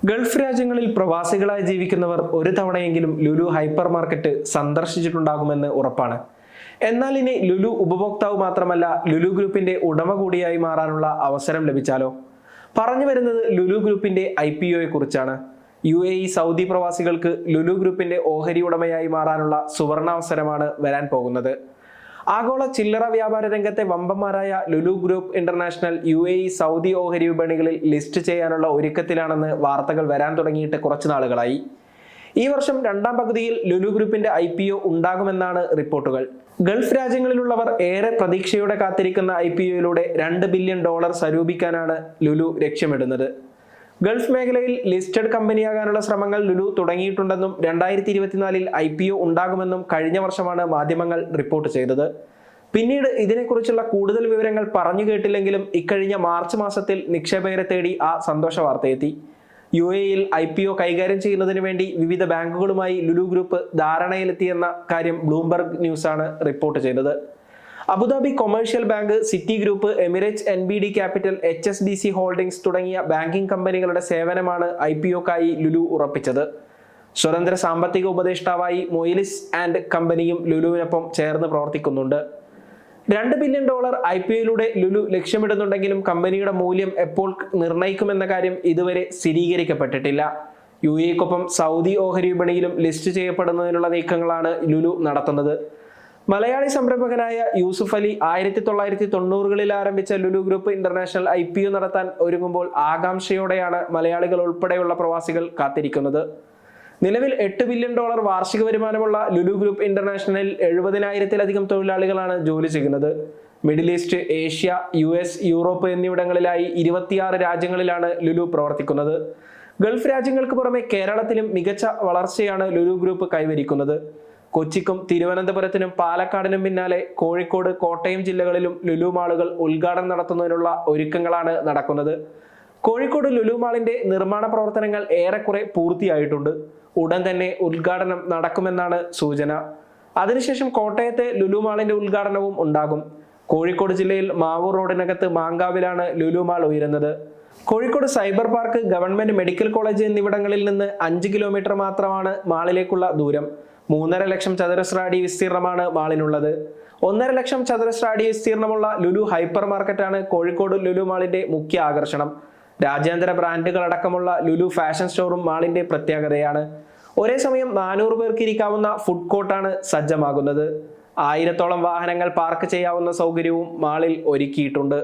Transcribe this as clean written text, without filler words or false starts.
Gulf രാജ്യങ്ങളിൽ പ്രവാസികളായി ജീവിക്കുന്നവർ ഒരു തവണയെങ്കിലും ലുലു ഹൈപ്പർ മാർക്കറ്റ് സന്ദർശിച്ചിട്ടുണ്ടാകുമെന്ന് ഉറപ്പാണ്. എന്നാൽ ഇനി ലുലു ഉപഭോക്താവ് മാത്രമല്ല, ലുലു ഗ്രൂപ്പിന്റെ ഉടമ കൂടിയായി മാറാനുള്ള അവസരം ലഭിച്ചാലോ? പറഞ്ഞു വരുന്നത് ലുലു ഗ്രൂപ്പിന്റെ IPOയെ കുറിച്ചാണ്. UAE സൗദി പ്രവാസികൾക്ക് ലുലു ഗ്രൂപ്പിന്റെ ഓഹരി ഉടമയായി മാറാനുള്ള സുവർണാവസരമാണ് വരാൻ പോകുന്നത്. ആഗോള ചില്ലറ വ്യാപാര രംഗത്തെ വമ്പന്മാരായ Lulu group international UAE Saudi ഓഹരി വിപണികളിൽ ലിസ്റ്റ് ചെയ്യാനുള്ള ഒരുക്കത്തിലാണെന്ന് വാർത്തകൾ വരാൻ തുടങ്ങിയിട്ട് കുറച്ചു നാളുകളായി. ഈ വർഷം രണ്ടാം പകുതിയിൽ ലുലു ഗ്രൂപ്പിന്റെ IPO ഉണ്ടാകുമെന്നാണ് റിപ്പോർട്ടുകൾ. ഗൾഫ് രാജ്യങ്ങളിലുള്ളവർ ഏറെ പ്രതീക്ഷയോടെ കാത്തിരിക്കുന്ന IPOയിലൂടെ $2 ബില്യൺ സ്വരൂപിക്കാനാണ് ലുലു ലക്ഷ്യമിടുന്നത്. ഗൾഫ് മേഖലയിൽ ലിസ്റ്റഡ് കമ്പനിയാകാനുള്ള ശ്രമങ്ങൾ ലുലു തുടങ്ങിയിട്ടുണ്ടെന്നും 2024 IPO ഉണ്ടാകുമെന്നും കഴിഞ്ഞ വർഷമാണ് മാധ്യമങ്ങൾ റിപ്പോർട്ട് ചെയ്തത്. പിന്നീട് ഇതിനെക്കുറിച്ചുള്ള കൂടുതൽ വിവരങ്ങൾ പറഞ്ഞു കേട്ടില്ലെങ്കിലും ഇക്കഴിഞ്ഞ മാർച്ച് മാസത്തിൽ നിക്ഷേപകരെ തേടി ആ സന്തോഷ വാർത്തയെത്തി. UAEയിൽ IPO കൈകാര്യം ചെയ്യുന്നതിന് വേണ്ടി വിവിധ ബാങ്കുകളുമായി ലുലു ഗ്രൂപ്പ് ധാരണയിലെത്തിയെന്ന കാര്യം ബ്ലൂംബർഗ് ന്യൂസാണ് റിപ്പോർട്ട് ചെയ്തത്. Abu Dhabi commercial bank, city group, Emirates, NBD capital, HSBC holdings തുടങ്ങിയ ബാങ്കിംഗ് കമ്പനികളുടെ സേവനമാണ് IPOക്കായി ലുലു ഉറപ്പിച്ചത്. സ്വതന്ത്ര സാമ്പത്തിക ഉപദേഷ്ടാവായി മൊയിലിസ് ആൻഡ് കമ്പനിയും ലുലുവിനൊപ്പം ചേർന്ന് പ്രവർത്തിക്കുന്നുണ്ട്. $2 ബില്യൺ IPOയിലൂടെ ലുലു ലക്ഷ്യമിടുന്നുണ്ടെങ്കിലും കമ്പനിയുടെ മൂല്യം എപ്പോൾ നിർണ്ണയിക്കുമെന്ന കാര്യം ഇതുവരെ സ്ഥിരീകരിക്കപ്പെട്ടിട്ടില്ല. UAEക്കൊപ്പം സൗദി ഓഹരി വിപണിയിലും ലിസ്റ്റ് ചെയ്യപ്പെടുന്നതിനുള്ള നീക്കങ്ങളാണ് ലുലു നടത്തുന്നത്. മലയാളി സംരംഭകനായ യൂസുഫ് അലി 1990കളിൽ ആരംഭിച്ച ലുലു ഗ്രൂപ്പ് ഇന്റർനാഷണൽ IPO നടത്താൻ ഒരുങ്ങുമ്പോൾ ആകാംക്ഷയോടെയാണ് മലയാളികൾ ഉൾപ്പെടെയുള്ള പ്രവാസികൾ കാത്തിരിക്കുന്നത്. നിലവിൽ $8 ബില്യൺ വാർഷിക വരുമാനമുള്ള ലുലു ഗ്രൂപ്പ് ഇന്റർനാഷണലിൽ 70,000-ലധികം തൊഴിലാളികളാണ് ജോലി ചെയ്യുന്നത്. Middle East, Asia, US, Europe എന്നിവിടങ്ങളിലായി 26 രാജ്യങ്ങളിലാണ് ലുലു പ്രവർത്തിക്കുന്നത്. ഗൾഫ് രാജ്യങ്ങൾക്ക് പുറമെ കേരളത്തിലും മികച്ച വളർച്ചയാണ് ലുലു ഗ്രൂപ്പ് കൈവരിക്കുന്നത്. കൊച്ചിക്കും തിരുവനന്തപുരത്തിനും പാലക്കാടിനും പിന്നാലെ കോഴിക്കോട്, കോട്ടയം ജില്ലകളിലും ലുലു മാളുകൾ ഉദ്ഘാടനം നടത്തുന്നതിനുള്ള ഒരുക്കങ്ങളാണ് നടക്കുന്നത്. കോഴിക്കോട് ലുലു മാളിന്റെ നിർമ്മാണ പ്രവർത്തനങ്ങൾ ഏറെക്കുറെ പൂർത്തിയായിട്ടുണ്ട്. ഉടൻ തന്നെ ഉദ്ഘാടനം നടക്കുമെന്നാണ് സൂചന. അതിനുശേഷം കോട്ടയത്തെ ലുലു മാളിന്റെ ഉദ്ഘാടനവും ഉണ്ടാകും. കോഴിക്കോട് ജില്ലയിൽ മാവൂർ റോഡിനകത്ത് മാങ്കാവിലാണ് ലുലു മാൾ ഉയരുന്നത്. Kozhikode cyber park, government medical college എന്നിവിടങ്ങളിൽ നിന്ന് 5 കിലോമീറ്റർ മാത്രമാണ് മാളിലേക്കുള്ള ദൂരം. 3.5 ലക്ഷം ചതുരശ്ര അടി വിസ്തീർണമാണ് മാളിനുള്ളത്. 1.5 ലക്ഷം ചതുരശ്ര അടി വിസ്തീർണമുള്ള ലുലു ഹൈപ്പർ മാർക്കറ്റാണ് കോഴിക്കോട് ലുലു മാളിന്റെ മുഖ്യ ആകർഷണം. രാജ്യാന്തര ബ്രാൻഡുകൾ അടക്കമുള്ള ലുലു ഫാഷൻ സ്റ്റോറും മാളിന്റെ പ്രത്യേകതയാണ്. ഒരേ സമയം 400 പേർക്ക് ഇരിക്കാവുന്ന ഫുഡ് കോർട്ടാണ് സജ്ജമാകുന്നത്. 1000-ഓളം വാഹനങ്ങൾ പാർക്ക് ചെയ്യാവുന്ന സൗകര്യവും മാളിൽ ഒരുക്കിയിട്ടുണ്ട്.